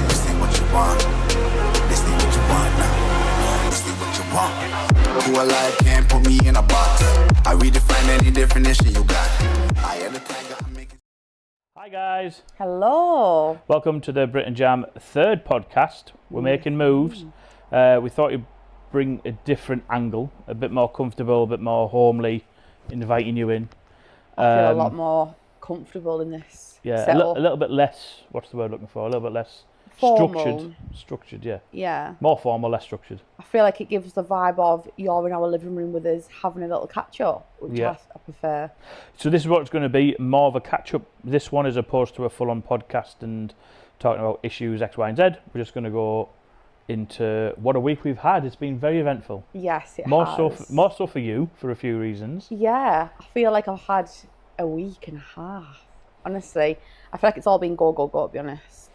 This ain't what you want. This ain't what you want now. This ain't what you want. COLLAB can't put me in a box. I redefine any definition you got. I am the tiger, I'm making. Hi guys. Hello. Welcome to the Britt and Jam third podcast. We're making moves. We thought you'd bring a different angle, a bit more comfortable, a bit more homely, inviting you in. I feel a lot more comfortable in this. Yeah, a setup. little bit less, what's the word looking for? A little bit less Formal. Structured, yeah. Yeah. More formal, less structured. I feel like it gives the vibe of you're in our living room with us having a little catch up, which Yeah. I prefer. So this is what it's going to be, more of a catch-up, this one, as opposed to a full-on podcast and talking about issues X, Y, and Z. We're just going to go into what a week we've had. It's been very eventful. Yes, it More has. so for you, for a few reasons. Yeah, I feel like I've had a week and a half. Honestly, I feel like it's all been go, to be honest.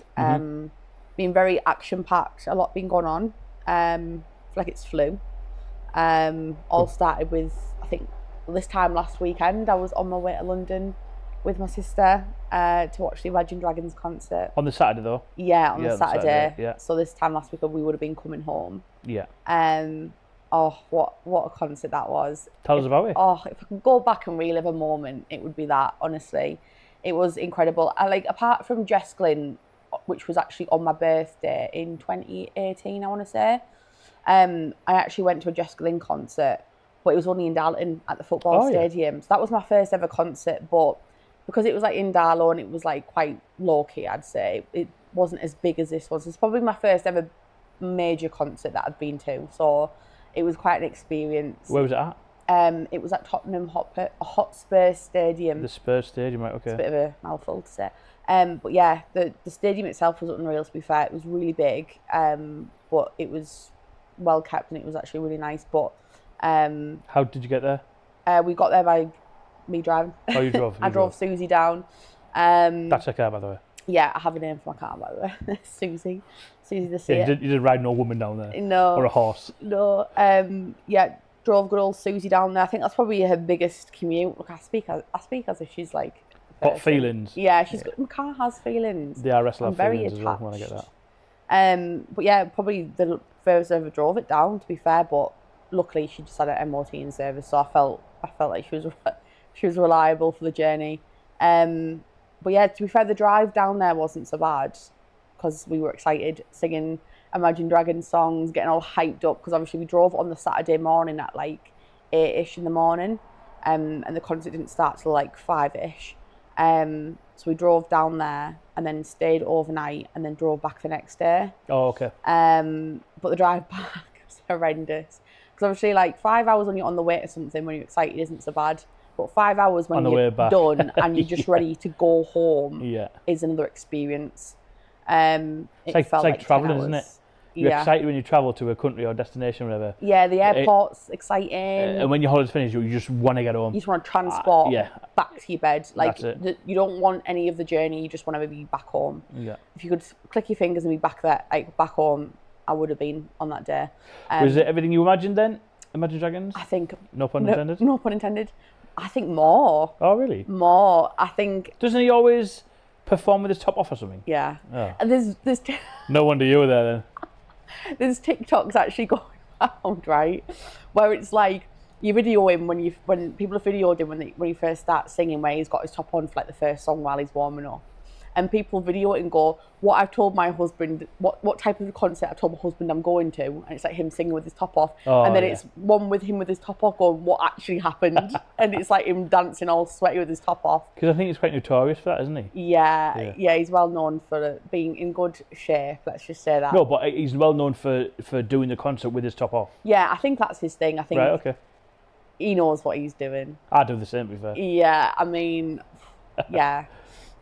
Been very action-packed, a lot been going on. I feel like it's flu. All started with, I think, this time last weekend, I was on my way to London with my sister to watch the Imagine Dragons concert. On the Saturday, though? Yeah, on the Saturday. Yeah. So this time last week, we would have been coming home. Yeah. Oh, what a concert that was. Tell us about it. Oh, if I could go back and relive a moment, it would be that, honestly. It was incredible. I like, apart from Jess Glynn, which was actually on my birthday in 2018, I want to say, I actually went to a Jess Glynn concert, but it was only in Darlington at the football stadium. Yeah. So that was my first ever concert, but because it was like in Darlow and it was like quite low key, I'd say, it wasn't as big as this was. It's probably my first ever major concert that I've been to, so it was quite an experience. Where was it at? It was at Tottenham Hotspur Stadium. The Spurs Stadium, right? Okay. It's a bit of a mouthful to say. But yeah, the stadium itself was unreal, to be fair. It was really big, but it was well kept and it was actually really nice. But how did you get there? we got there by me driving. Oh, you drove? I drove Susie down. That's a car, by the way. Yeah, I have a name for my car, by the way. Susie the Seer. Yeah, you didn't ride no woman down there? No. Or a horse? No. Yeah, drove good old Susie down there. I think that's probably her biggest commute. Look, I speak as if she's like... Got feelings? Yeah, my car has feelings. The RS I'm have very feelings attached. as well, when I get that. But yeah, probably the furthest I ever drove it down, to be fair. But luckily, she just had an MOT in service, so I felt like she was reliable for the journey. But yeah, to be fair, the drive down there wasn't so bad because we were excited, singing Imagine Dragons songs, getting all hyped up. Because obviously we drove on the Saturday morning at like 8ish in the morning, and the concert didn't start till like 5ish. So we drove down there and then stayed overnight and then drove back the next day. Oh, okay. But the drive back was horrendous. Because obviously like 5 hours on the way to something when you're excited isn't so bad. But 5 hours when you're done and you're just ready to go home is another experience. It's like travelling, isn't it? You're excited when you travel to a country or destination or whatever. Yeah, the airport's exciting. And when your holiday's finished, you just want to get home. You just want to transport back to your bed. Like, that's it. You don't want any of the journey, you just want to be back home. Yeah. If you could click your fingers and be back there, like back home, I would have been on that day. Was it everything you imagined then? Imagine Dragons? I think... No pun intended? No pun intended. I think more. Oh, really? More. I think... Doesn't he always perform with his top off or something? Yeah. Oh. And there's No wonder you were there then. There's TikToks actually going around, right, where it's like you video him when people have videoed him when he first starts singing, where he's got his top on for like the first song while he's warming up, and people video it and go, what I've told my husband, what type of concert I told my husband I'm going to, and it's like him singing with his top off, and then it's one with him with his top off going, what actually happened, and it's like him dancing all sweaty with his top off. Because I think he's quite notorious for that, isn't he? Yeah, he's well known for being in good shape, let's just say that. No, but he's well known for doing the concert with his top off. Yeah, I think that's his thing. I think right, okay. He knows what he's doing. I do the same, to be fair. Yeah, I mean, yeah.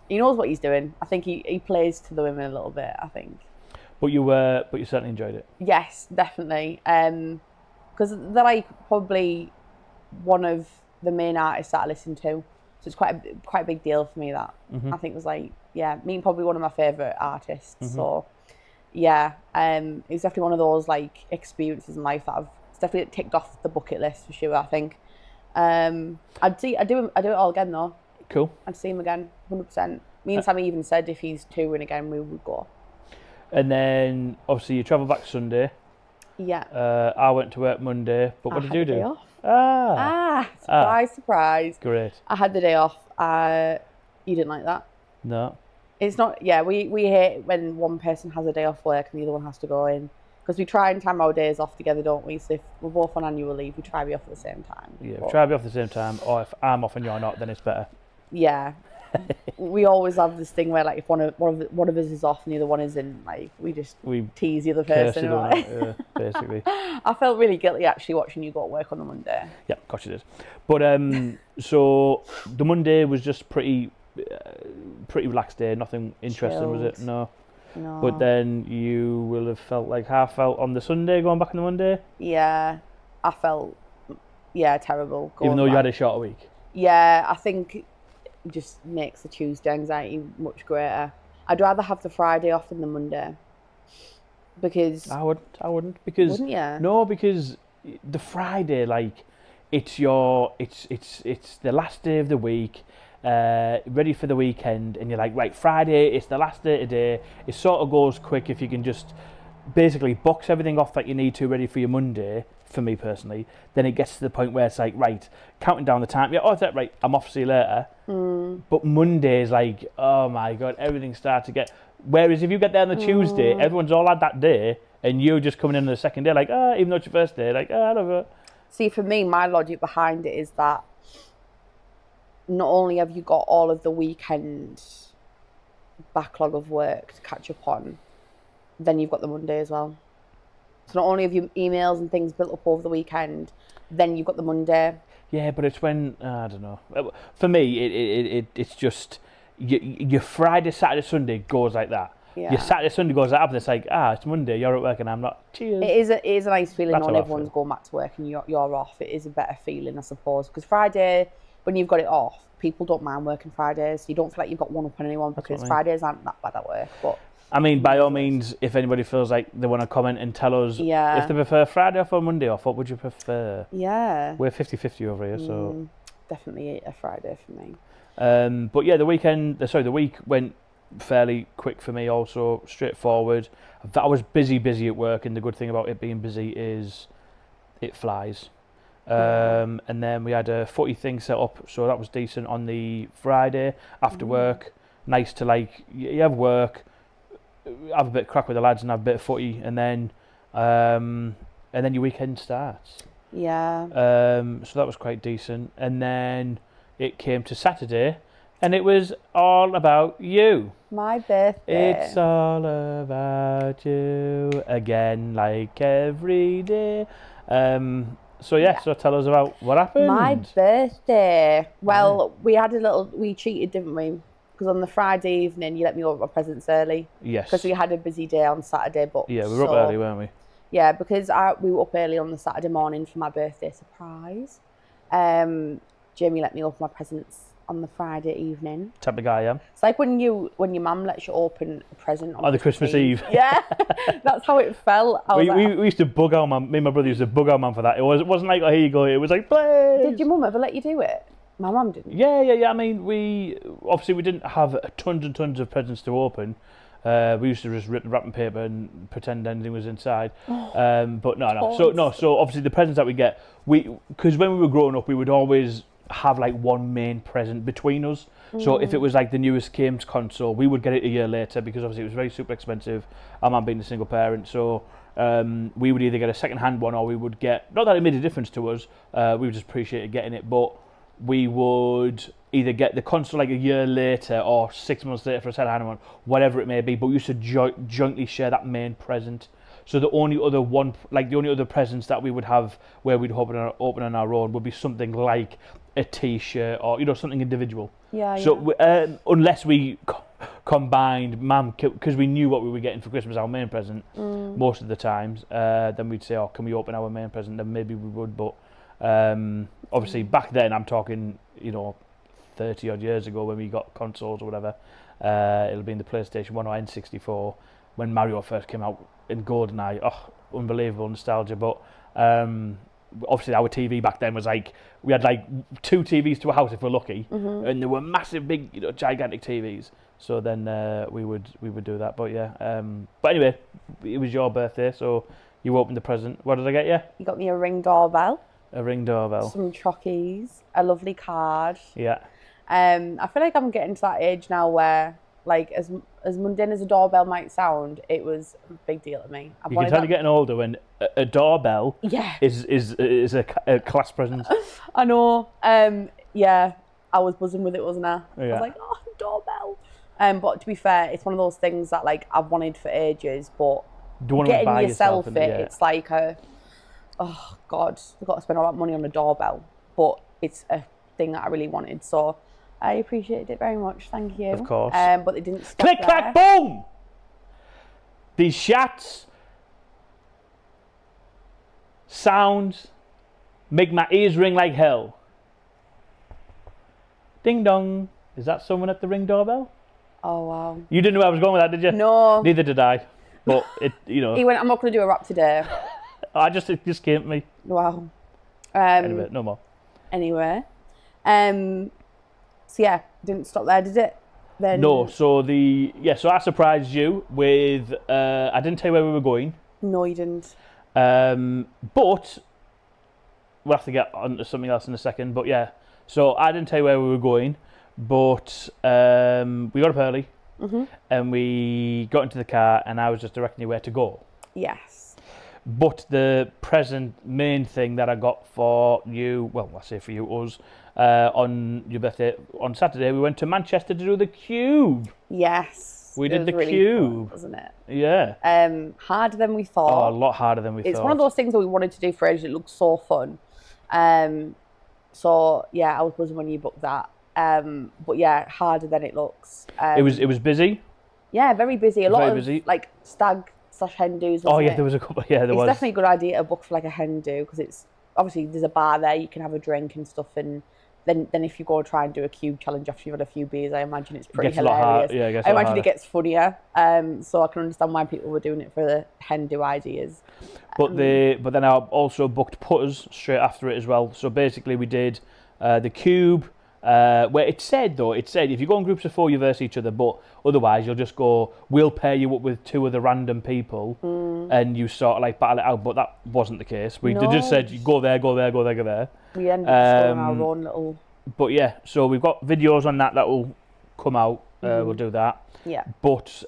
He knows what he's doing. I think he plays to the women a little bit, I think. But you certainly enjoyed it. Yes, definitely. Because they're like probably one of the main artists that I listen to. So it's quite a big deal for me that. I think it was like, me probably one of my favourite artists. So yeah, it's definitely one of those like experiences in life that it's definitely ticked off the bucket list for sure, I think. I do it all again though. Cool. I'd see him again, 100%. Me and Sammy even said if he's touring again, we would go. And then, obviously, you travel back Sunday. Yeah. I went to work Monday, but what did you I had the day do? off. Surprise. Great. I had the day off. You didn't like that? No. It's not, yeah, we hate when one person has a day off work and the other one has to go in. Because we try and time our days off together, don't we? So if we're both on annual leave, we try to be off at the same time. Yeah, try to be off at the same time, or if I'm off and you're not, then it's better. Yeah. We always have this thing where, like, if one of us is off and the other one isn't, like, we tease the other person. Basically. I felt really guilty actually watching you go to work on the Monday. Yeah, of course you did. But so the Monday was just pretty relaxed day, nothing interesting, Chilled. was it? No. No. But then you will have felt like half felt on the Sunday going back on the Monday? Yeah, I felt, terrible. Even though you had a shorter week? Yeah, I think it just makes the Tuesday anxiety much greater. I'd rather have the Friday off than the Monday. Because... I wouldn't. Because, wouldn't you? No, because the Friday, like, it's the last day of the week, ready for the weekend, and you're like, right, Friday, it's the last day today. It sort of goes quick if you can just basically box everything off that you need to ready for your Monday, for me personally. Then it gets to the point where it's like, right, counting down the time. Yeah, oh, that's right, I'm off, see you later. But Monday is like, oh my God, everything starts to get... Whereas if you get there on the Tuesday, everyone's all had that day, and you're just coming in on the second day, like, even though it's your first day, like, I love it. See, for me, my logic behind it is that not only have you got all of the weekend backlog of work to catch up on, then you've got the Monday as well. So not only have you emails and things built up over the weekend, then you've got the Monday. Yeah, but it's when, I don't know. For me, it's just, your Friday, Saturday, Sunday goes like that. Yeah. Your Saturday, Sunday goes like that, but it's like, it's Monday, you're at work and I'm not. Cheers. It is a nice feeling That's when how I everyone's feel. going back to work and you're off. It is a better feeling, I suppose. Because Friday, when you've got it off, people don't mind working Fridays. You don't feel like you've got one up on anyone because Fridays aren't that bad at work. But I mean, by all means, if anybody feels like they want to comment and tell us if they prefer Friday off or Monday off, what would you prefer? Yeah. We're 50-50 over here, so... Definitely a Friday for me. But yeah, the week went fairly quick for me also, straightforward. I was busy at work, and the good thing about it being busy is it flies. And then we had a footy thing set up, so that was decent on the Friday after work. Nice to, like, you have work, have a bit of crack with the lads and have a bit of footy, and then your weekend starts. Yeah. So that was quite decent. And then it came to Saturday, and it was all about you. My birthday. It's all about you again, like every day. So tell us about what happened. My birthday. Well, we cheated, didn't we? Because on the Friday evening, you let me open my presents early. Yes. Because we had a busy day on Saturday, but yeah, we were up early, weren't we? Yeah, because we were up early on the Saturday morning for my birthday surprise. Jamie let me open my presents on the Friday evening. Type of guy, yeah. It's like when your mum lets you open a present on the Christmas Eve. Yeah, that's how it felt. We used to bug our mum. Me and my brother used to bug our mum for that. It wasn't like, oh, here you go. It was like, please. Did your mum ever let you do it? My mum didn't. Yeah. I mean, we didn't have tons and tons of presents to open. We used to just rip the wrapping paper and pretend anything was inside. But no. So obviously the presents that we get, because when we were growing up, we would always have like one main present between us. So if it was like the newest games console, we would get it a year later because obviously it was very super expensive. Our mum being a single parent, so we would either get a second-hand one or we would get, not that it made a difference to us, we just appreciated getting it, but we would either get the console like a year later or 6 months later for a second-hand one, whatever it may be, but we used to jointly share that main present. So the only other presents that we would have where we'd open on our own would be something like a T-shirt or something individual. Yeah. So unless we combined, because we knew what we were getting for Christmas, our main present, most of the times, then we'd say, oh, can we open our main present? Then maybe we would, but obviously back then, I'm talking 30 odd years ago when we got consoles or whatever, it'll be in the PlayStation 1 or N64 when Mario first came out in GoldenEye. Oh, unbelievable nostalgia. But obviously our TV back then was like, we had like 2 TVs to a house if we're lucky, and there were massive, big, gigantic TVs. So then we would do that. But yeah, but anyway, it was your birthday, so you opened the present. What did I get you? You got me a Ring doorbell. A Ring doorbell. Some chockies. A lovely card. Yeah. I feel like I'm getting to that age now where, like, as mundane as a doorbell might sound, it was a big deal to me. You can tell you're getting older when a doorbell is a class present. I know. Yeah, I was buzzing with it, wasn't I? Yeah. I was like, oh, doorbell. But to be fair, it's one of those things that, like, I've wanted for ages, but getting yourself it, it's like oh God, I've got to spend all that money on a doorbell. But it's a thing that I really wanted, so I appreciated it very much. Thank you. Of course. But they didn't stop Click, there. clack, boom! These shots, sounds, make my ears ring like hell. Ding dong. Is that someone at the Ring doorbell? Oh wow. You didn't know where I was going with that, did you? No. Neither did I. But it, He went, I'm not going to do a rap today. it just came to me. Wow. Anyway, no more. Anyway. So yeah, didn't stop there, did it? Then No, so so I surprised you with, I didn't tell you where we were going. No, you didn't. But we'll have to get on to something else in a second. But yeah, so I didn't tell you where we were going, but we got up early and we got into the car and I was just directing you where to go. Yes. But the main thing that I got for you, well, I say for you, us, on your birthday, on Saturday, we went to Manchester to do the Cube. Yes. We did the really Cube. Fun, wasn't it? Yeah. Harder than we thought. Oh, a lot harder than we thought. It's one of those things that we wanted to do for ages. It looked so fun. So yeah, I was buzzing when you booked that. But yeah, harder than it looks. It was busy. Yeah, very busy. A lot of busy. like stag/hen do's. Oh yeah, it? there was a couple. Yeah, there it's was. It's definitely a good idea to book for like a hen do because it's obviously there's a bar there. You can have a drink and stuff, and then if you go try and do a cube challenge after you've had a few beers, I imagine it's pretty hilarious. I imagine it gets funnier. So I can understand why people were doing it for the hen do ideas. But then I also booked putters straight after it as well. So basically we did the Cube. Where it said if you go in groups of 4 you verse each other, but otherwise you'll just go, we'll pair you up with 2 other random people and you sort of like battle it out, but that wasn't the case. They just said you go there. We ended up showing our own little... But yeah, so we've got videos on that will come out. We'll do that. Yeah. But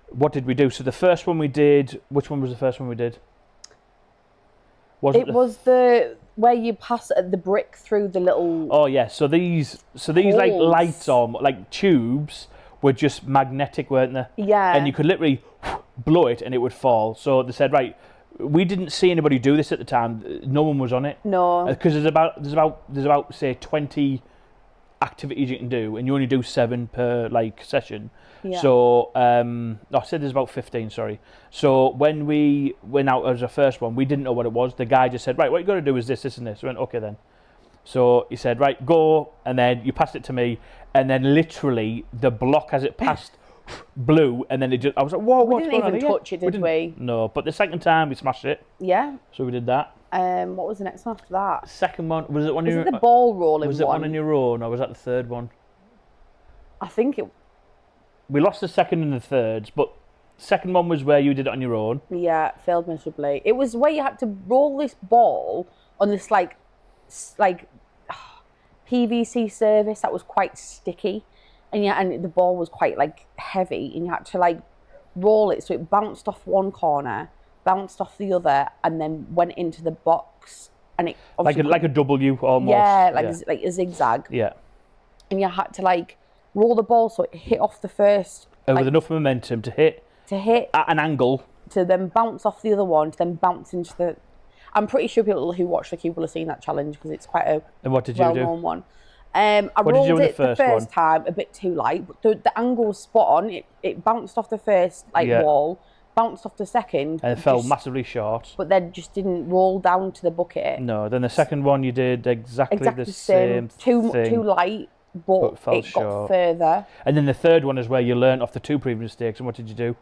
what did we do? So the first one we did, which one was the first one we did? It was the where you pass the brick through the little... Oh yeah, so these holes. like lights on, like tubes, were just magnetic, weren't they? Yeah. And you could literally blow it and it would fall. So they said, right, we didn't see anybody do this at the time. No one was on it. No. Because there's about say 20 activities you can do, and you only do 7 per like session. Yeah. So I said there's about 15. Sorry. So when we went out as a first one, we didn't know what it was. The guy just said, right, what you got to do is this, and this. We went, okay then. So he said, right, go, and then you passed it to me, and then literally the block as it passed blew, and then it just, I was like, whoa, what's going on? We didn't even touch it, did we? No, but the second time we smashed it. Yeah. So we did that. What was the next one after that? Second one, was it one? Was it the ball rolling one? Was it one on your own, or was that the third one? I think it... We lost the second and the third, but second one was where you did it on your own. Yeah, failed miserably. It was where you had to roll this ball on this like PVC surface that was quite sticky, and the ball was quite like heavy, and you had to like roll it so it bounced off one corner, bounced off the other, and then went into the box, and it like a W almost. Yeah, like a zigzag. Yeah. And you had to like roll the ball so it hit off the first with enough momentum to hit at an angle, to then bounce off the other one, to then bounce into the... I'm pretty sure people who watch the Cube will have seen that challenge because it's quite a well-known one. I rolled it the first time a bit too light, but the angle was spot on. It bounced off the first wall, bounced off the second, and it fell massively short. But then just didn't roll down to the bucket. No, then the second one you did exactly the same thing. Too light. But it got further. And then the third one is where you learnt off the 2 previous mistakes. And what did you do?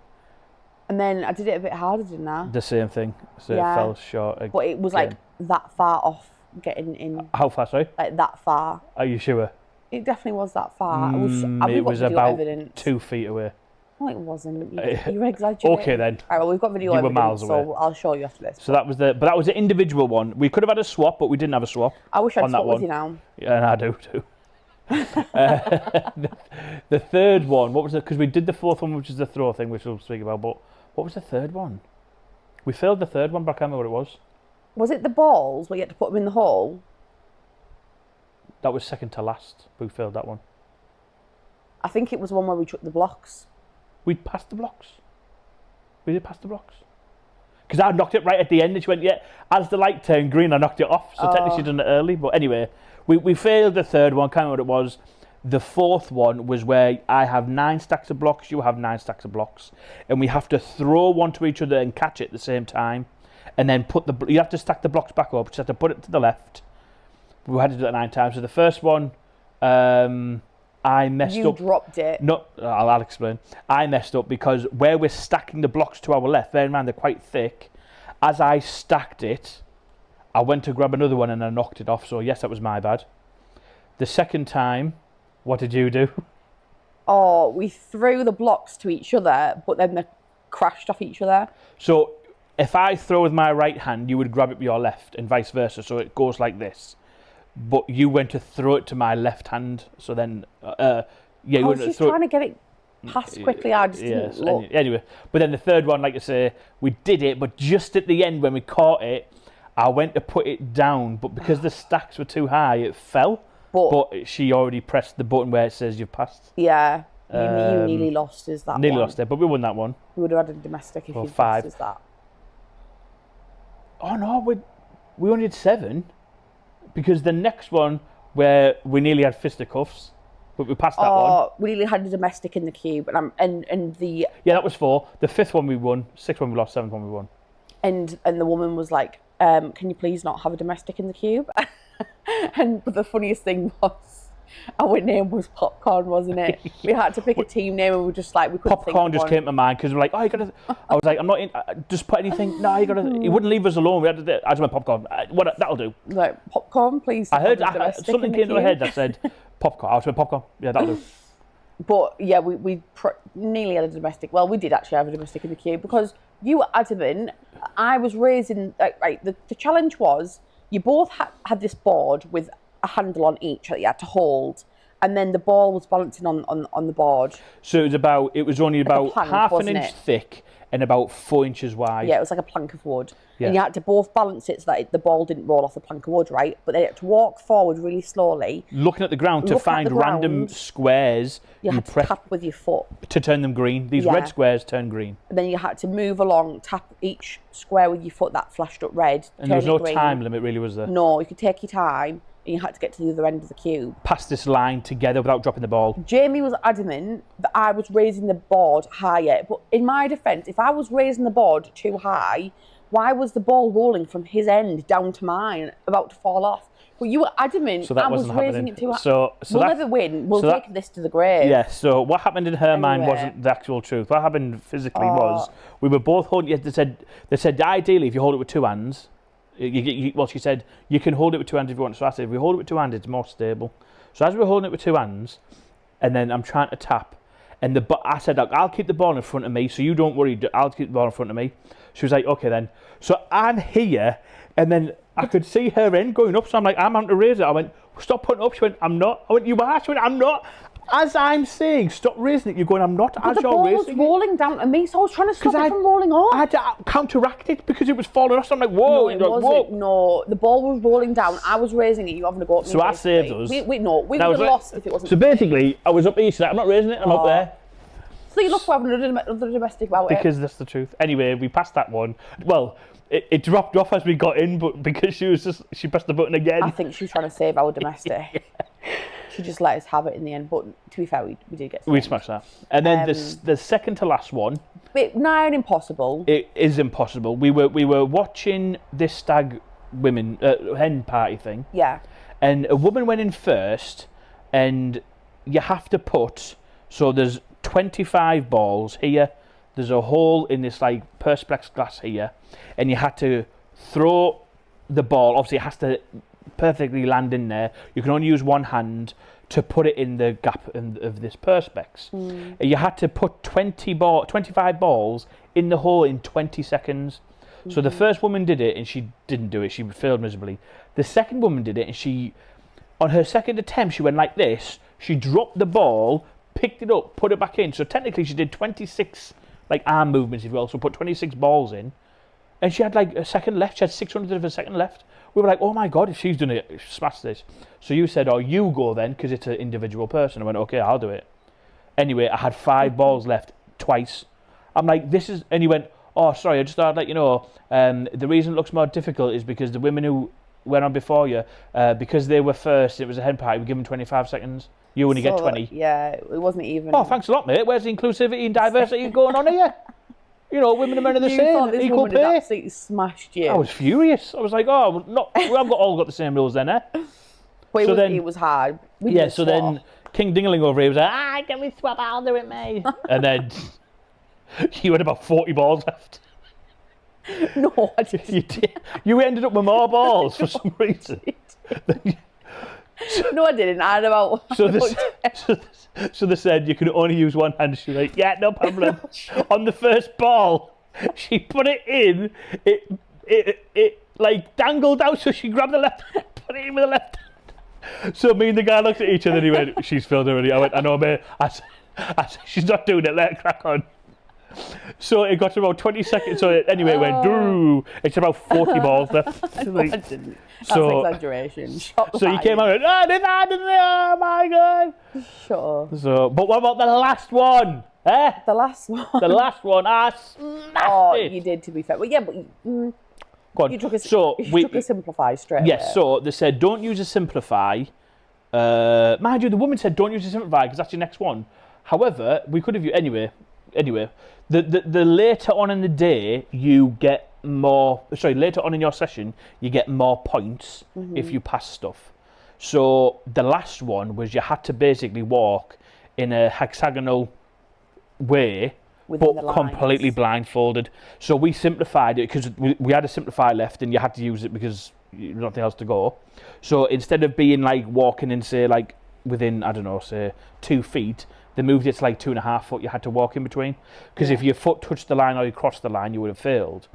And then I did it a bit harder, didn't I? The same thing. So Yeah. it fell short again. But it was like that far off getting in. How far, sorry? Like that far. Are you sure? It definitely was that far. It was about 2 feet away. No, it wasn't. You're exaggerating. Okay then. All right, well, we've got video You were evidence, miles away. so I'll show you after this. So that was the individual one. We could have had a swap, but we didn't have a swap. I wish I'd on that swap with one. you now. Yeah, and I do too. The third one, what was it? Because we did the fourth one, which is the throw thing, which we'll speak about. But what was the third one? We failed the third one, but I can't remember what it was. Was it the balls where you had to put them in the hole? That was second to last. We failed that one. I think it was one where we took the blocks. We passed the blocks. We did pass the blocks. Because I knocked it right at the end, and she went, yeah, as the light turned green, I knocked it off. So technically she done it early. But anyway, we failed the third one, can't remember what it was. The fourth one was where I have 9 stacks of blocks, you have 9 stacks of blocks. And we have to throw one to each other and catch it at the same time. And then you have to stack the blocks back up, just have to put it to the left. We had to do that 9 times. So the first one, I messed up. You dropped it. No, I'll explain. I messed up because where we're stacking the blocks to our left, bear in mind they're quite thick. As I stacked it, I went to grab another one and I knocked it off. So yes, that was my bad. The second time, what did you do? Oh, we threw the blocks to each other, but then they crashed off each other. So if I throw with my right hand, you would grab it with your left and vice versa. So it goes like this. But you went to throw it to my left hand, so then, I was just trying to get it past quickly. I just didn't look. Anyway, but then the third one, like I say, we did it, but just at the end when we caught it, I went to put it down, but because the stacks were too high, it fell. But she already pressed the button where it says you've passed. Yeah, you nearly lost us that nearly one. lost it, but we won that one. We would have had a domestic if Well, you'd 5. lost us that. Oh no, we only did 7. Because the next one, where we nearly had fisticuffs, but we passed that one. We nearly had a domestic in the cube, and the Yeah, that was 4. The 5th one we won, 6th one we lost, 7th one we won. and the woman was like, "Can you please not have a domestic in the cube?" But the funniest thing was, our name was Popcorn, wasn't it? We had to pick a team name, and we were just like, we couldn't think Popcorn of just one. came to mind because we're like, oh, you gotta. I was like, I'm not in. Just put anything. No, you gotta. He wouldn't leave us alone. We had to. I just went popcorn. What? That'll do. Like, Popcorn, please. I heard have a domestic something in the came to my queue. head that said popcorn. I was like, popcorn. Yeah, that'll do. But yeah, we nearly had a domestic. Well, we did actually have a domestic in the queue because you were adamant. I was raising. Right, the challenge was you both had this board with a handle on each that you had to hold, and then the ball was balancing on the board. So it was only about plank, half an wasn't inch it? thick and about 4 inches wide. Yeah, it was like a plank of wood. Yeah. And you had to both balance it so that the ball didn't roll off the plank of wood, right? But then you had to walk forward really slowly. Looking at the ground to Looking at find the random ground. squares You had to press tap with your foot. to turn them green. These Yeah. red squares turn green. And then you had to move along, tap each square with your foot that flashed up red. And there was no turn it green. time limit, really, was there? No, you could take your time, and you had to get to the other end of the cube. Past this line together without dropping the ball. Jamie was adamant that I was raising the board higher. But in my defence, if I was raising the board too high, why was the ball rolling from his end down to mine, about to fall off? But you were adamant So that I was wasn't raising happening. it too high. So we'll that- never win. We'll so take that- this to the grave. Yeah, so what happened in her mind Anyway. wasn't the actual truth. What happened physically was we were both holding it. They said ideally if you hold it with 2 hands, well, she said you can hold it with 2 hands if you want. So I said if we hold it with 2 hands, it's more stable. So as we were holding it with 2 hands, and then I'm trying to tap, and I said, I'll keep the ball in front of me, so you don't worry, I'll keep the ball in front of me. She was like, okay then. So I'm here, and then I could see her end going up, so I'm like, I'm having to raise it. I went, stop putting it up. She went, I'm not. I went, you are. She went, I'm not. As I'm saying, stop raising it, you're going, I'm not. But As the you're ball was raising it. rolling down to me, so I was trying to stop I- it from rolling off. I had to counteract it because it was falling off. So I'm like, whoa. No, it wasn't. No, the ball was rolling down. I was raising it. You having to go up. So I saved us. We would Now, have so- lost if it wasn't. So basically, I was up here, she's like, I'm not raising it, I'm up there. So you look for having another domestic about it. Because that's the truth. Anyway, we passed that one. Well, it dropped off as we got in, but because she pressed the button again. I think she was trying to save our domestic. She just let us have it in the end. But to be fair, we did get. We smashed that. And then the second to last one. Bit nigh on impossible. It is impossible. We were watching this stag women hen party thing. Yeah. And a woman went in first, and you have to put. So there's 25 balls here, there's a hole in this like perspex glass here, and you had to throw the ball. Obviously, it has to perfectly land in there. You can only use one hand to put it in the gap of this perspex. You had to put 25 balls in the hole in 20 seconds. So the first woman did it and she didn't do it. She failed miserably. The second woman did it and she, on her second attempt, she went like this. She dropped the ball, picked it up, put it back in. So technically she did 26 like arm movements, if you will. So put 26 balls in. And she had like a second left. She had 600 of a second left. We were like, oh my God, if she's done it, smash this. So you said, oh, you go then, because it's an individual person. I went, okay, I'll do it. Anyway, I had 5 balls left twice. I'm like, this is, and he went, oh, sorry, I just thought I'd let you know, the reason it looks more difficult is because the women who went on before you, because they were first, it was a hen party, we give them 25 seconds. You only get 20. Yeah, it wasn't even. Oh, thanks a lot, mate. Where's the inclusivity and diversity going on here? You know, women and men are the same, equal pay. Had absolutely smashed you. I was furious. I was like, oh, we haven't all got the same rules then, eh? But it was hard. So then King Dingaling over here was like, can we swap? I'll do it, mate. And then you had about 40 balls left. No, I didn't. You did. You ended up with more balls for some reason. No, I didn't. I had about. So they said you can only use one hand. She's like, yeah, no problem. On the first ball, she put it in. It like dangled out, so she grabbed the left hand, put it in with the left hand. So me and the guy looked at each other and he went, she's filled already. I went, I know, mate. I said, she's not doing it. Let her crack on. So it got to about 20 seconds. So anyway, it went, doo. It's about 40 balls left. I didn't. That's exaggeration. So you came out and went, oh my God. Sure. So, but what about the last one? Eh? The last one. The last one, I smashed it. You did, to be fair. Well, yeah, but Go on. you took a simplify straight away. Yes, so they said don't use a simplify. Mind you, the woman said don't use a simplify because that's your next one. However, we could have used anyway, the later on in the day you get more. Sorry, later on in your session you get more points if you pass stuff. So the last one was you had to basically walk in a hexagonal way, but completely blindfolded. So we simplified it because we had a simplify left and you had to use it because you nothing else to go. So instead of being like walking in, say, like within, I don't know, say 2 feet, they moved it to like 2.5 foot you had to walk in between. Because if your foot touched the line or you crossed the line, you would have failed.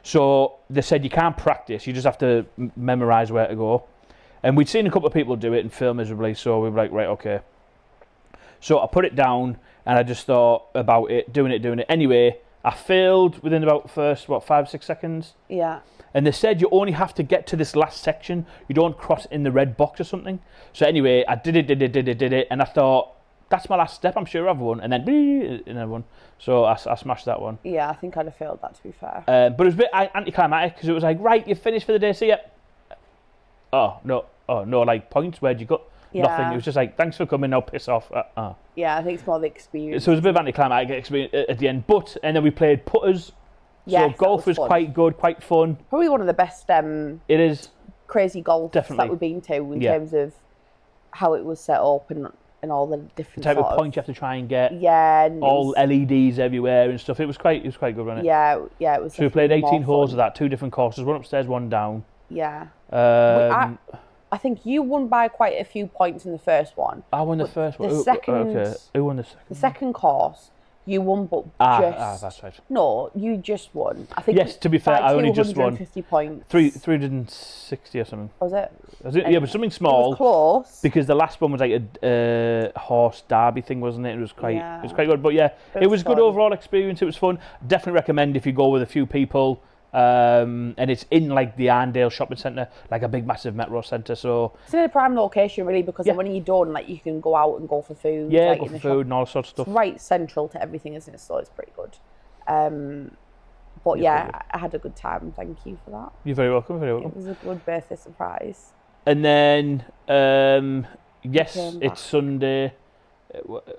So they said you can't practice, you just have to memorise where to go. And we'd seen a couple of people do it and fail miserably, so we were like, right, okay. So I put it down and I just thought about it, doing it. Anyway, I failed within about the first, 5-6 seconds? Yeah. And they said you only have to get to this last section. You don't cross in the red box or something. So anyway, I did it. And I thought, that's my last step, I'm sure I have one. And then, another one. So I smashed that one. Yeah, I think I'd have failed that, to be fair. But it was a bit anticlimactic because it was like, right, you're finished for the day, see ya. Oh, no, like points, where'd you go? Yeah. Nothing. It was just like, thanks for coming, now piss off. Yeah, I think it's more the experience. So it was a bit of anticlimactic experience at the end. And then we played putters. Yes, so golf was quite good, quite fun. Probably one of the best it is crazy golf definitely that we've been to in terms of how it was set up and all the different type of points you have to try and get. Yeah, and all LEDs everywhere and stuff. It was quite good, wasn't it? Yeah, it was. So we played 18 holes of that, 2 different courses, one upstairs, one down. Yeah. I think you won by quite a few points in the first one. I won the first one. The second. Okay. Who won the second? The second course, you won, but just. That's right. No, you just won. I think. Yes, to be fair, I only just won. 250 points. 360 or something. Was it? Yeah, but something small. It was close. Because the last one was like a horse derby thing, wasn't it? It was quite good. But yeah, it was good overall experience. It was fun. Definitely recommend if you go with a few people. And it's in like the Arndale shopping centre, like a big massive metro centre. So it's in a prime location really, because when you're done, like you can go out and go for food. Yeah, like, go for food and all sorts of stuff. It's right central to everything, isn't it? So it's pretty good. But yeah, I had a good time. Thank you for that. You're very welcome. It was a good birthday surprise. And then yes, it's Sunday.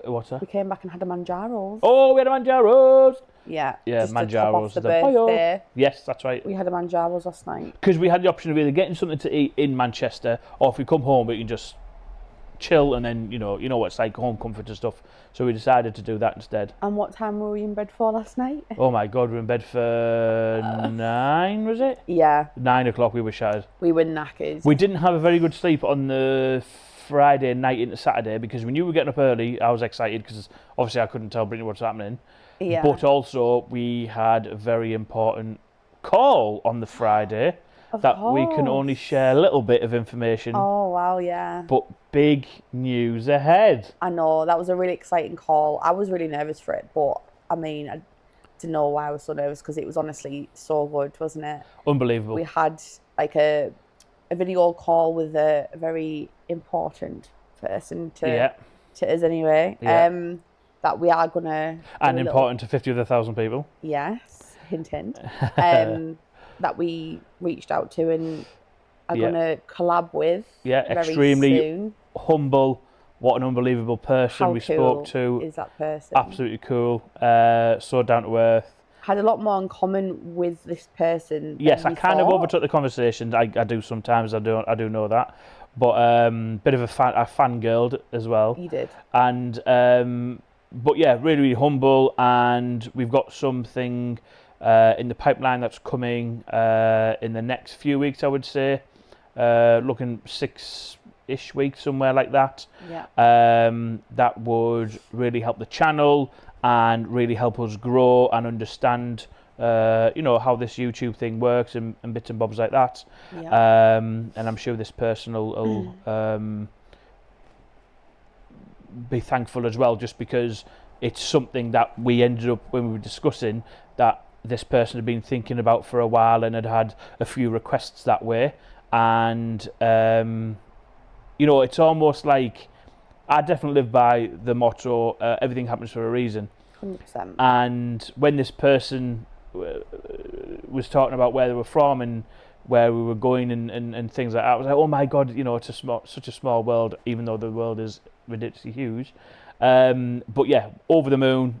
What's that? We came back and had a Manjaros. Oh, we had a Manjaros. Yeah, Manjaros. The birthday. Yes, that's right. We had a Manjaros last night. Because we had the option of either getting something to eat in Manchester, or if we come home, we can just chill, and then you know what it's like, home comfort and stuff. So we decided to do that instead. And what time were we in bed for last night? Oh my God, we were in bed for 9, was it? Yeah. 9 o'clock, we were shattered. We were knackered. We didn't have a very good sleep on the Friday night into Saturday because we knew we were getting up early. I was excited because obviously I couldn't tell Brittany what's happening. Yeah. But also we had a very important call on the Friday we can only share a little bit of information. Oh, wow, yeah. But big news ahead. I know, that was a really exciting call. I was really nervous for it, but I mean, I didn't know why I was so nervous because it was honestly so good, wasn't it? Unbelievable. We had like a video call with a very important person to us anyway. Yeah. That we are gonna and important to 50 other thousand people. Yes, hint hint. That we reached out to and are gonna collab with. Yeah, very extremely soon. humble. What an unbelievable person How we cool spoke to. is that person? Absolutely cool. So down to earth. Had a lot more in common with this person. Yes, I kind of overtook the conversation. I do sometimes. I do know that, but bit of a fangirled as well. You did. And but yeah, really, really humble, and we've got something in the pipeline that's coming in the next few weeks, I would say. Looking 6-ish weeks, somewhere like that. Yeah. That would really help the channel and really help us grow and understand, how this YouTube thing works and bits and bobs like that. Yeah. And I'm sure this person will be thankful as well, just because it's something that we ended up, when we were discussing, that this person had been thinking about for a while and had a few requests that way. And, it's almost like, I definitely live by the motto, everything happens for a reason. 100%. And when this person was talking about where they were from and where we were going and things like that, I was like, oh my God, it's such a small world, even though the world is ridiculously huge. But yeah, over the moon.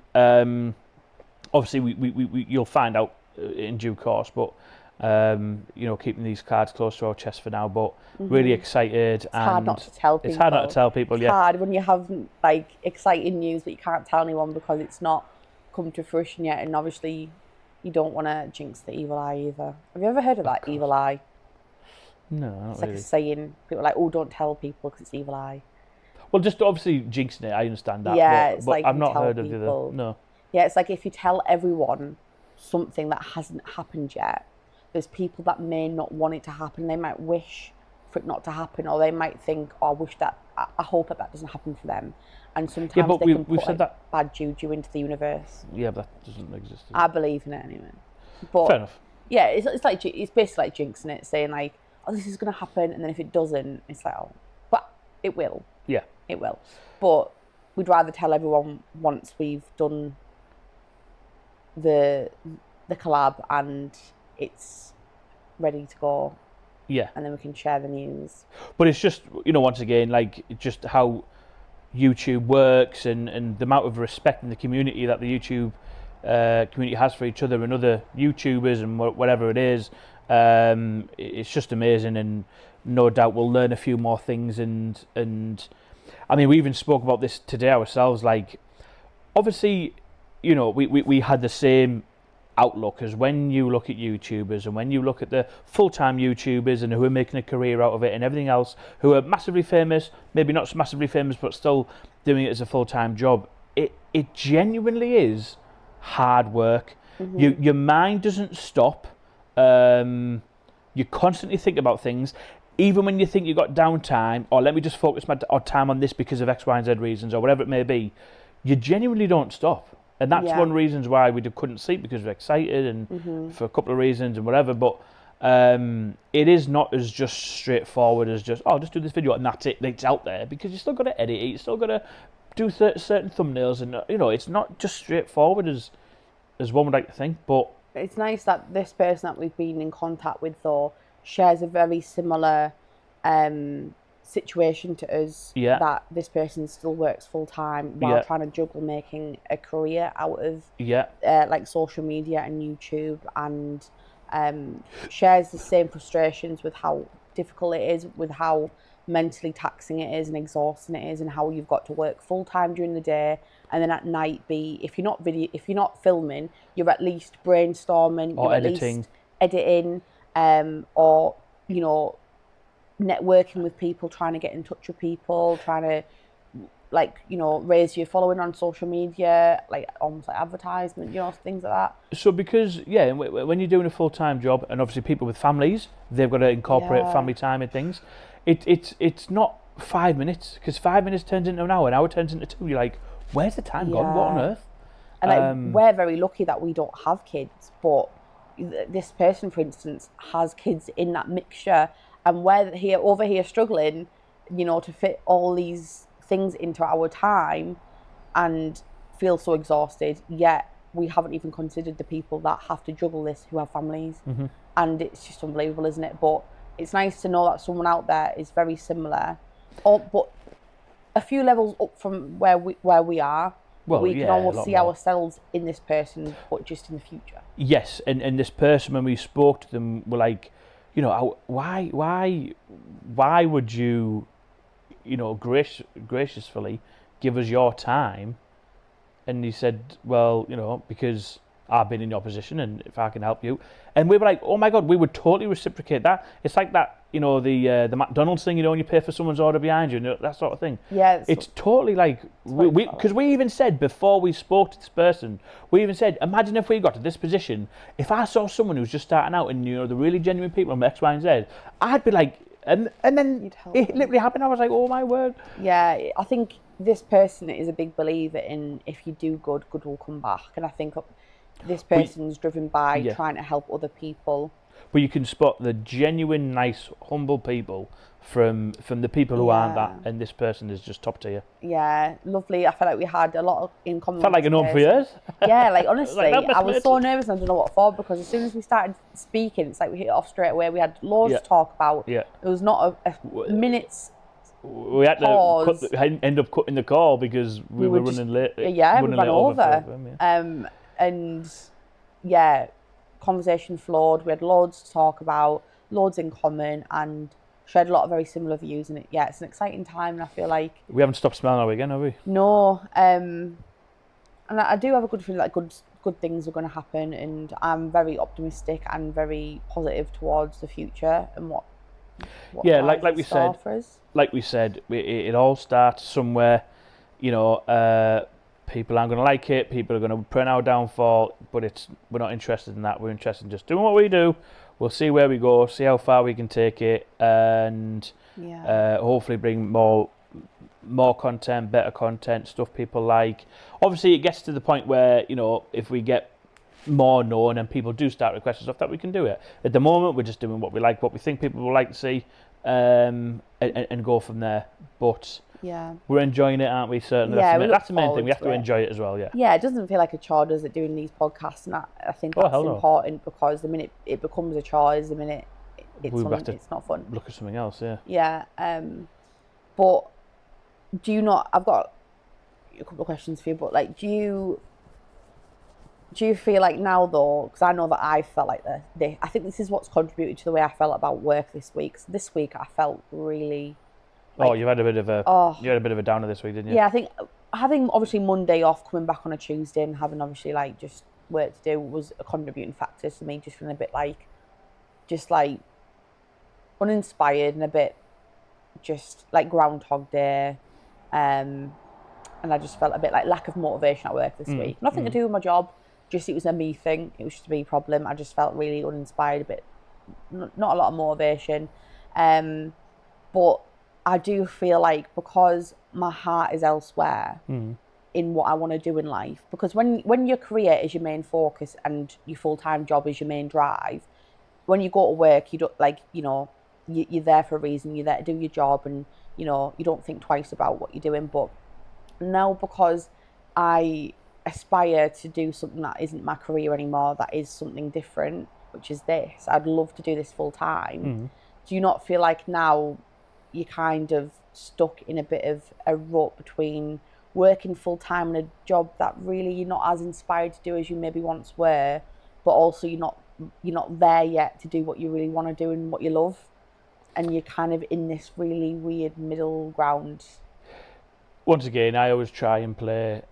Obviously, we you'll find out in due course, but keeping these cards close to our chest for now, but really excited. It's hard not to tell people. It's hard not to tell people, It's hard when you have like exciting news but you can't tell anyone because it's not come to fruition yet, and obviously you don't want to jinx the evil eye either. Have you ever heard of that, evil eye? No, not it's really. Like a saying. People are like, oh, don't tell people because it's evil eye. Well, just obviously jinxing it, I understand that. Yeah, but I've not heard of the other. No. Yeah, it's like if you tell everyone something that hasn't happened yet, there's people that may not want it to happen. They might wish for it not to happen, or they might think, oh, I hope that doesn't happen for them. And sometimes they can put bad juju into the universe. Yeah, but that doesn't exist. I believe in it anyway. But fair enough. Yeah, it's basically like jinxing it, saying like, oh, this is going to happen, and then if it doesn't, it's like, oh, but it will. Yeah. It will. But we'd rather tell everyone once we've done the collab and it's ready to go. Yeah. And then we can share the news. But it's just, once again, like, just how YouTube works and the amount of respect in the community that the YouTube community has for each other and other YouTubers and whatever it is. It's just amazing, and no doubt we'll learn a few more things. And I mean, we even spoke about this today ourselves. Like, obviously, we had the same outlook as when you look at YouTubers and when you look at the full-time YouTubers and who are making a career out of it and everything else, who are massively famous, maybe not massively famous, but still doing it as a full-time job. It genuinely is hard work. Mm-hmm. Your mind doesn't stop. You constantly think about things. Even when you think you've got downtime, or let me just focus my time on this because of X, Y, and Z reasons, or whatever it may be, you genuinely don't stop. And that's one of the reasons why we couldn't sleep, because we're excited and for a couple of reasons and whatever. But it is not as just straightforward as just do this video and that's it. It's out there, because you still got to edit it. You still got to do certain thumbnails, and it's not just straightforward as one would like to think. But it's nice that this person that we've been in contact with, though, shares a very similar situation to us. Yeah. That this person still works full time while trying to juggle making a career out of like social media and YouTube, and shares the same frustrations with how difficult it is, with how mentally taxing it is and exhausting it is, and how you've got to work full time during the day and then at night if you're not filming, you're at least brainstorming or you're editing. At least editing, or networking with people, trying to get in touch with people, trying to raise your following on social media, like almost like advertisement, things like that. So because when you're doing a full-time job, and obviously people with families, they've got to incorporate family time and things. It's not 5 minutes, because 5 minutes turns into an hour turns into 2. You're like, where's the time gone? What on earth? And we're very lucky that we don't have kids, but this person, for instance, has kids in that mixture, and we're over here struggling, to fit all these things into our time and feel so exhausted, yet we haven't even considered the people that have to juggle this who have families. And it's just unbelievable, isn't it? But it's nice to know that someone out there is very similar, but a few levels up from where we are. We can almost see ourselves in this person, but just in the future. Yes, and this person, when we spoke to them, were like, why would you, graciously give us your time? And he said, well, because I've been in your position, and if I can help you. And we were like, oh my God, we would totally reciprocate that. It's like that, the McDonald's thing, when you pay for someone's order behind you, that sort of thing. Yeah. It's totally like, because we even said, before we spoke to this person, we even said, imagine if we got to this position, if I saw someone who's just starting out and, the really genuine people from X, Y, and Z, I'd be like, and then it literally happened. I was like, oh my word. Yeah, I think this person is a big believer in, if you do good, good will come back. And I think this person's driven by trying to help other people. But you can spot the genuine, nice, humble people from the people who aren't that, and this person is just top tier. Yeah, lovely. I felt like we had a lot in common. Felt like an home for years. Yeah, like honestly, I was so nervous and I don't know what for, because as soon as we started speaking, it's like we hit it off straight away. We had loads to talk about. Yeah. It was not a minute's we had to end up cutting the call because we were running late. Yeah, we ran over. And conversation flowed. We had loads to talk about, loads in common, and shared a lot of very similar views. And it's an exciting time, and I feel like we haven't stopped smelling our way again, have we? No. And I do have a good feeling that good things are going to happen, and I'm very optimistic and very positive towards the future and what like we said. Like we said, it all starts somewhere. People aren't going to like it. People are going to put our downfall, but we're not interested in that. We're interested in just doing what we do. We'll see where we go, see how far we can take it, and hopefully bring more content, better content, stuff people like. Obviously, it gets to the point where, if we get more known and people do start requesting stuff, that we can do it. At the moment, we're just doing what we like, what we think people will like to see, and go from there. But we're enjoying it, aren't we? Certainly. That's the main thing. We have to enjoy it as well. Yeah, it doesn't feel like a chore, does it, doing these podcasts? And I think that's important, because the minute it becomes a chore is the minute it's not fun. Look at something else. But do you not? I've got a couple of questions for you. But like, do you feel like now, though, because I know that I felt like I think this is what's contributed to the way I felt about work this week. So this week I felt really. You had a bit of a downer this week, didn't you? Yeah, I think having obviously Monday off, coming back on a Tuesday, and having obviously just work to do was a contributing factor to me just feeling a bit uninspired and a bit just like Groundhog Day, and I just felt a bit like lack of motivation at work this week. Nothing to do with my job, just it was a me thing. It was just a me problem. I just felt really uninspired, a bit, not a lot of motivation, but I do feel like, because my heart is elsewhere in what I want to do in life, because when your career is your main focus and your full-time job is your main drive, when you go to work, you don't you're there for a reason. You're there to do your job, and you don't think twice about what you're doing. But now, because I aspire to do something that isn't my career anymore, that is something different, which is this, I'd love to do this full time. Do you not feel like now you're kind of stuck in a bit of a rut between working full time in a job that really you're not as inspired to do as you maybe once were, but also you're not there yet to do what you really want to do and what you love? and you're kind of in this really weird middle ground. Once again, I always try and play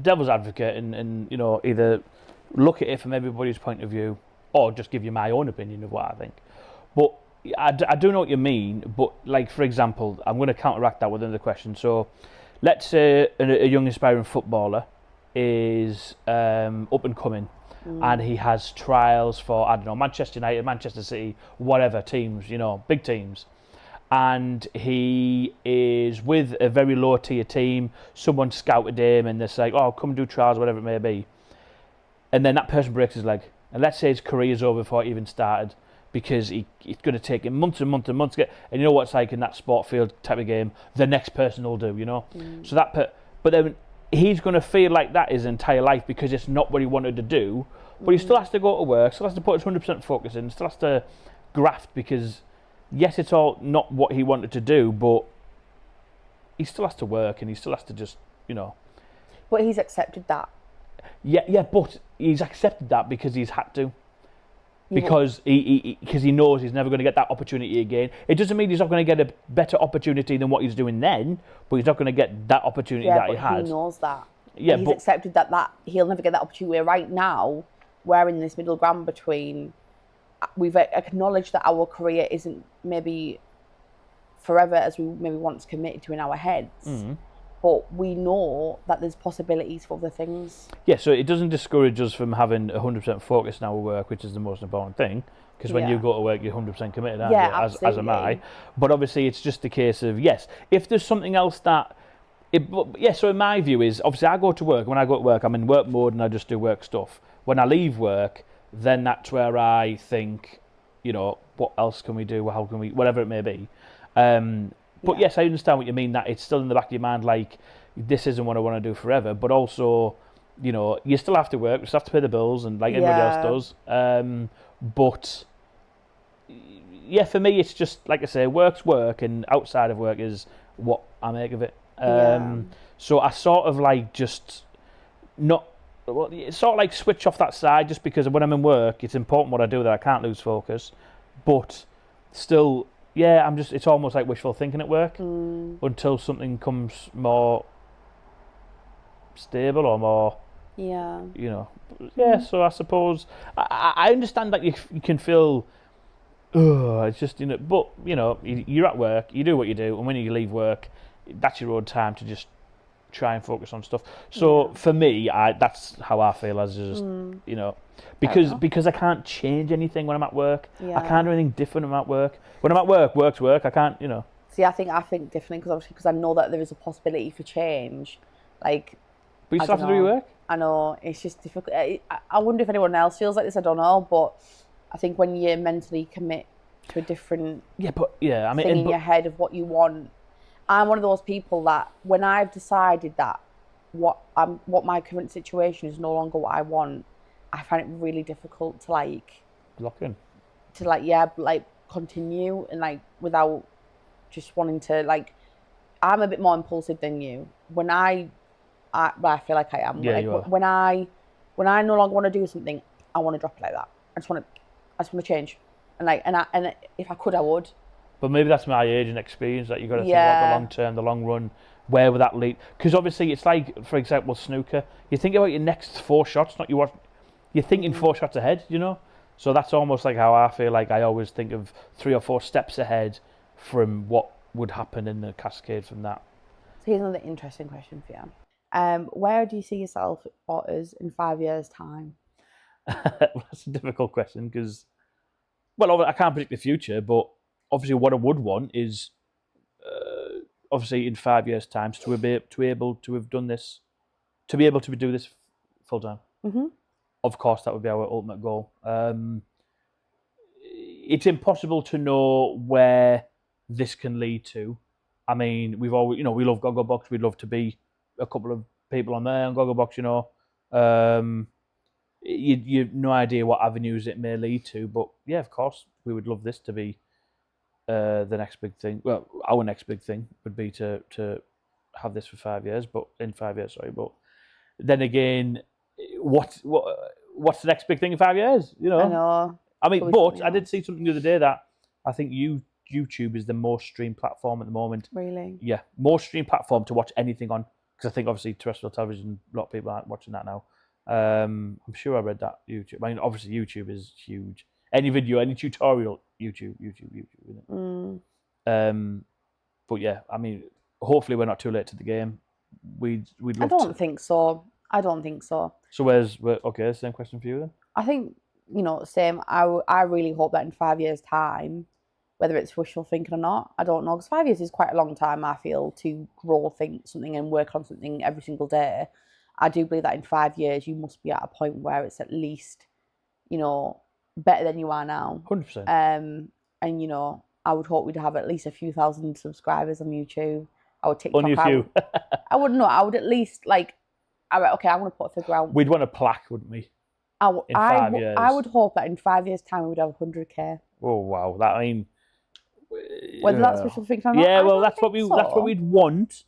devil's advocate and either look at it from everybody's point of view or just give you my own opinion of what I think. But I do know what you mean, but like, for example, I'm going to counteract that with another question. So let's say a young aspiring footballer is up and coming and he has trials for, I don't know, Manchester United, Manchester City, whatever teams, big teams. And he is with a very low tier team, someone scouted him and they're like, oh, come do trials, whatever it may be. And then that person breaks his leg. And let's say his career's over before it even started because it's going to take him months and months and months to get, and you know what it's like in that sport field type of game, the next person will do, So but then he's going to feel like that his entire life because it's not what he wanted to do, but he still has to go to work, still has to put his 100% focus in, still has to graft because, yes, it's all not what he wanted to do, but he still has to work and he still has to just, But he's accepted that. Yeah, but he's accepted that because he's had to. Because he knows he's never going to get that opportunity again. It doesn't mean he's not going to get a better opportunity than what he's doing then, but he's not going to get that opportunity that he had. He knows that. Yeah, and he's accepted that he'll never get that opportunity. Right now, we're in this middle ground between. We've acknowledged that our career isn't maybe forever as we maybe once committed to in our heads. Mm-hmm. But we know that there's possibilities for other things. Yeah, so it doesn't discourage us from having 100% focus in our work, which is the most important thing. Because when you go to work, you're 100% committed, aren't you? As am I. But obviously, it's just a case of, yes, if there's something else that... so in my view is, obviously, I go to work. When I go to work, I'm in work mode and I just do work stuff. When I leave work, then that's where I think, what else can we do? How can we... Whatever it may be. But yes, I understand what you mean, that it's still in the back of your mind, like, this isn't what I want to do forever, but also, you still have to work, you still have to pay the bills, and like everybody else does. But, for me, it's just, like I say, work's work, and outside of work is what I make of it. So I sort of, like, just sort of like switch off that side, just because when I'm in work, it's important what I do, that I can't lose focus, but still... Yeah, it's almost like wishful thinking at work until something comes more stable or more, so I suppose, I understand that you can feel, it's just, but, you're at work, you do what you do, and when you leave work, that's your own time to just try and focus on stuff. So for me, that's how I feel, as just, because I can't change anything when I'm at work. I can't do anything different when I'm at work. When I'm at work, work's work. I can't, See, I think differently because I know that there is a possibility for change. Like, but you still have to do your work. I know, it's just difficult. I wonder if anyone else feels like this. I don't know, but I think when you mentally commit to a different thing in your head of what you want, I'm one of those people that when I've decided that what my current situation is no longer what I want, I find it really difficult to like lock in, to continue and like without just wanting to like. I'm a bit more impulsive than you. When I feel like I am. Yeah, you are. When I no longer want to do something, I want to drop it like that. I just want to change, and if I could, I would. But maybe that's my age and experience that you've got to think about the long term, the long run. Where would that lead? Because obviously it's like, for example, snooker. You think about your next 4 shots, you're thinking 4 shots ahead, So that's almost like how I feel like I always think of 3 or 4 steps ahead from what would happen in the cascade from that. So here's another interesting question for you. Where do you see yourself or us in 5 years' time? That's a difficult question because, well, I can't predict the future, but obviously what I would want is, obviously in 5 years' time, to be able to have done this, to be able to do this full time. Mm-hmm. Of course, that would be our ultimate goal. It's impossible to know where this can lead to. I mean, we've always, we love Gogglebox. We'd love to be a couple of people on there on Gogglebox. You've no idea what avenues it may lead to, but yeah, of course, we would love this to be the next big thing. Well, our next big thing would be to have this for 5 years, but in 5 years, sorry. But then again, what's the next big thing in 5 years? I know. I mean, but I did see something the other day that I think YouTube is the most streamed platform at the moment. Really? Yeah, most streamed platform to watch anything on. Because I think obviously terrestrial television, a lot of people aren't watching that now. I'm sure I read that YouTube. I mean, obviously YouTube is huge. Any video, any tutorial, YouTube, isn't it? But yeah, I mean, hopefully we're not too late to the game. We'd love I don't think so. I don't think so. So okay, same question for you then? I think, same. I really hope that in 5 years' time, whether it's wishful thinking or not, I don't know. Because 5 years is quite a long time, I feel, to grow, think something and work on something every single day. I do believe that in 5 years, you must be at a point where it's at least, better than you are now. 100%. And, I would hope we'd have at least a few thousand subscribers on YouTube. I would TikTok Only a few. I wouldn't know. I would at least, like, all right, okay, I want to put a figure out. We'd want a plaque, wouldn't we? In 5 years. I would hope that in 5 years' time we would have 100k. Oh wow! That I mean, whether that's wishful thinking or not. Yeah, well, that's what we'd want.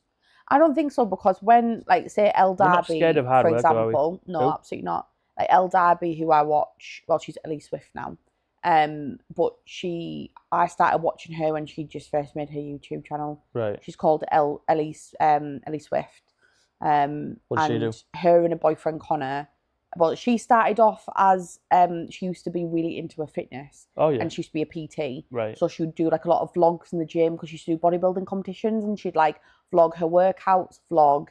I don't think so, because when, like, say El Darby, We're not scared of hard for work, example, are we? no, Nope. absolutely not. Like El Darby, who I watch, well, she's Ellie Swift now, but I started watching her when she just first made her YouTube channel. Right. She's called Ellie Swift. What does she do? Her and her boyfriend Connor. Well, she started off as she used to be really into her fitness. Oh yeah. And she used to be a PT. Right. So she would do like a lot of vlogs in the gym, because she used to do bodybuilding competitions, and she'd like vlog her workouts, vlog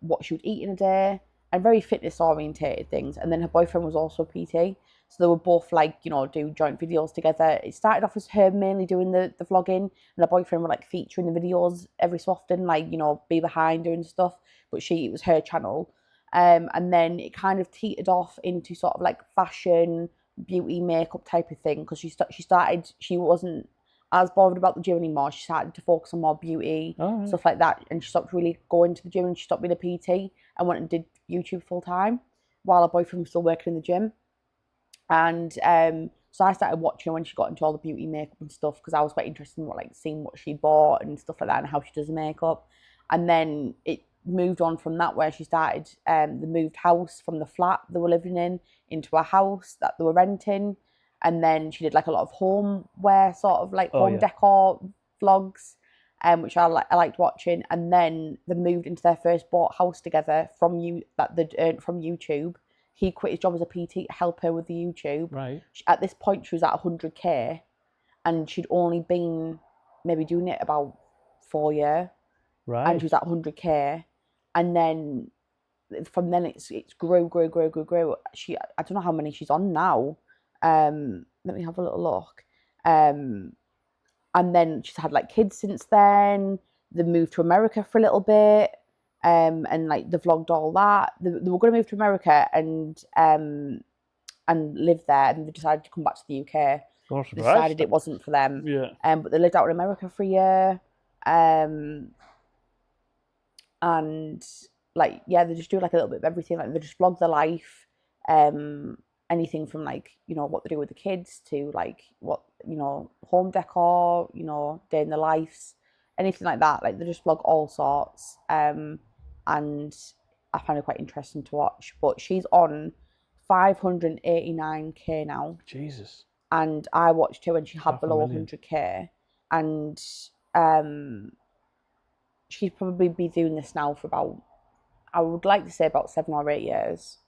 what she would eat in a day, and very fitness orientated things. And then her boyfriend was also a PT. So they were both like, do joint videos together. It started off as her mainly doing the vlogging, and her boyfriend would like feature in the videos every so often, like, be behind her and stuff. But it was her channel. And then it kind of teetered off into sort of like fashion, beauty, makeup type of thing, because she wasn't as bothered about the gym anymore. She started to focus on more beauty, stuff like that, and she stopped really going to the gym, and she stopped being a PT and went and did YouTube full time while her boyfriend was still working in the gym. And so I started watching her when she got into all the beauty, makeup and stuff, because I was quite interested in seeing what she bought and stuff like that, and how she does makeup. And then it moved on from that, where she started the moved house from the flat they were living in into a house that they were renting. And then she did like a lot of homeware, sort of like home decor vlogs, which I liked watching. And then they moved into their first bought house together that they'd earned from YouTube. He quit his job as a PT to help her with the YouTube. Right. At this point, she was at 100k, and she'd only been maybe doing it about 4 years. Right. And she was at 100k, and then from then it's grew. I don't know how many she's on now. Let me have a little look. And then she's had like kids since then. They moved to America for a little bit. And like they vlogged all that. They were going to move to America and live there, and they decided to come back to the UK. They decided it wasn't for them. Yeah. But they lived out in America for a year. And like, yeah, they just do like a little bit of everything. Like they just vlog their life. Anything from like, what they do with the kids to like what, home decor, day in their lives, anything like that. Like they just vlog all sorts. And I find it quite interesting to watch. But she's on 589k now. Jesus. And I watched her when she had below 100k. And she'd probably be doing this now for about, I would like to say about 7 or 8 years.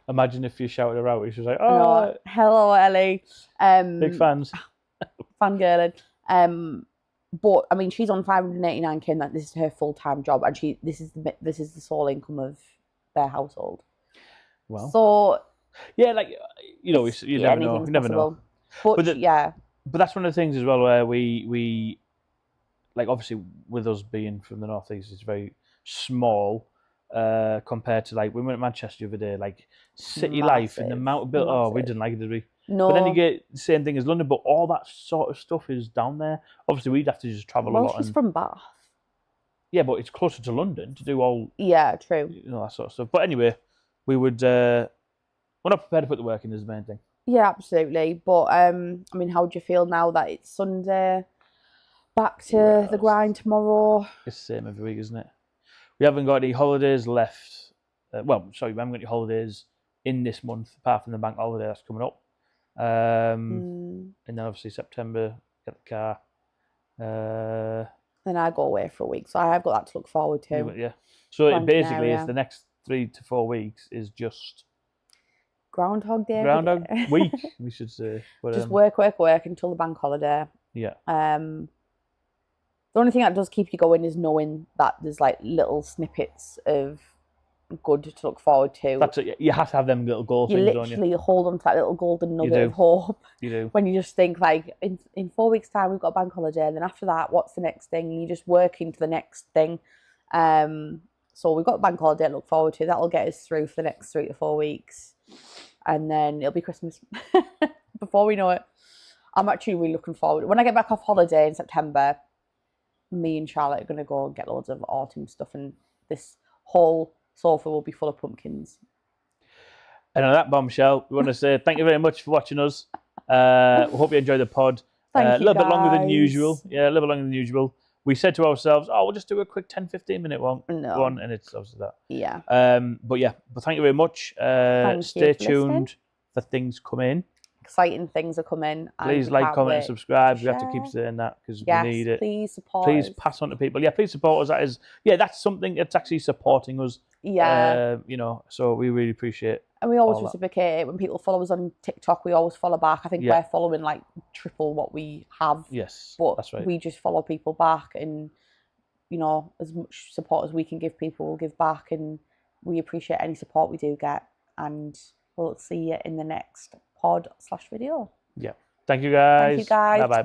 Imagine if you shouted her out. She was like, "Oh, no, hello, Ellie." Big fans. Fangirling. But I mean, she's on 589k, and this is her full-time job, and this is the sole income of their household. Well, so yeah, like you never know. You never know. But that's one of the things as well, where we like, obviously with us being from the northeast, it's very small compared to like we went to Manchester the other day, like city life and the amount of built. Oh, we didn't like it, did we? No. But then you get the same thing as London, but all that sort of stuff is down there. Obviously, we'd have to just travel a lot. She's from Bath. Yeah, but it's closer to London to do all. Yeah, true. That sort of stuff. But anyway, we would. We're not prepared to put the work in. Is the main thing. Yeah, absolutely. But I mean, how do you feel now that it's Sunday? Back to the grind tomorrow. It's the same every week, isn't it? We haven't got any holidays left. We haven't got any holidays in this month apart from the bank holiday that's coming up. And then obviously September, get the car. Then I go away for a week, so I have got that to look forward to. Yeah. So it Gran basically Canaria. is the next 3 to 4 weeks is just Groundhog Day. Groundhog Week, we should say. But, just work until the bank holiday. Yeah. The only thing that does keep you going is knowing that there's like little snippets of good to look forward to. That's it. You have to have them little goal You things, don't literally you? hold on to that little golden nugget do. of hope. You do. When you just think like in 4 weeks' time we've got a bank holiday, and then after that, what's the next thing? And you just work into the next thing. So we've got the bank holiday to look forward to. That'll get us through for the next 3 to 4 weeks. And then it'll be Christmas before we know it. I'm actually really looking forward. When I get back off holiday in September, me and Charlotte are going to go and get loads of autumn stuff, and this whole sofa will be full of pumpkins. And on that bombshell, we want to say thank you very much for watching us. We hope you enjoyed the pod. Thank you, a little bit longer than guys. usual. Yeah, a little bit longer than usual. We said to ourselves, oh, we'll just do a quick 10-15 minute one. No. And it's obviously that. Yeah. But thank you very much. Stay tuned for things coming. Exciting things are coming. Please like, comment, and subscribe. We have to keep saying that because we need it. Please support. Please pass on to people. Yeah, please support us. That is, that's something that's actually supporting us. Yeah. So we really appreciate it. And we always reciprocate it. When people follow us on TikTok, we always follow back. I think we're following like triple what we have. Yes, but that's right. We just follow people back, and as much support as we can give people, we'll give back, and we appreciate any support we do get. And we'll see you in the next pod/video. Yeah. Thank you guys. Thank you guys. Bye bye.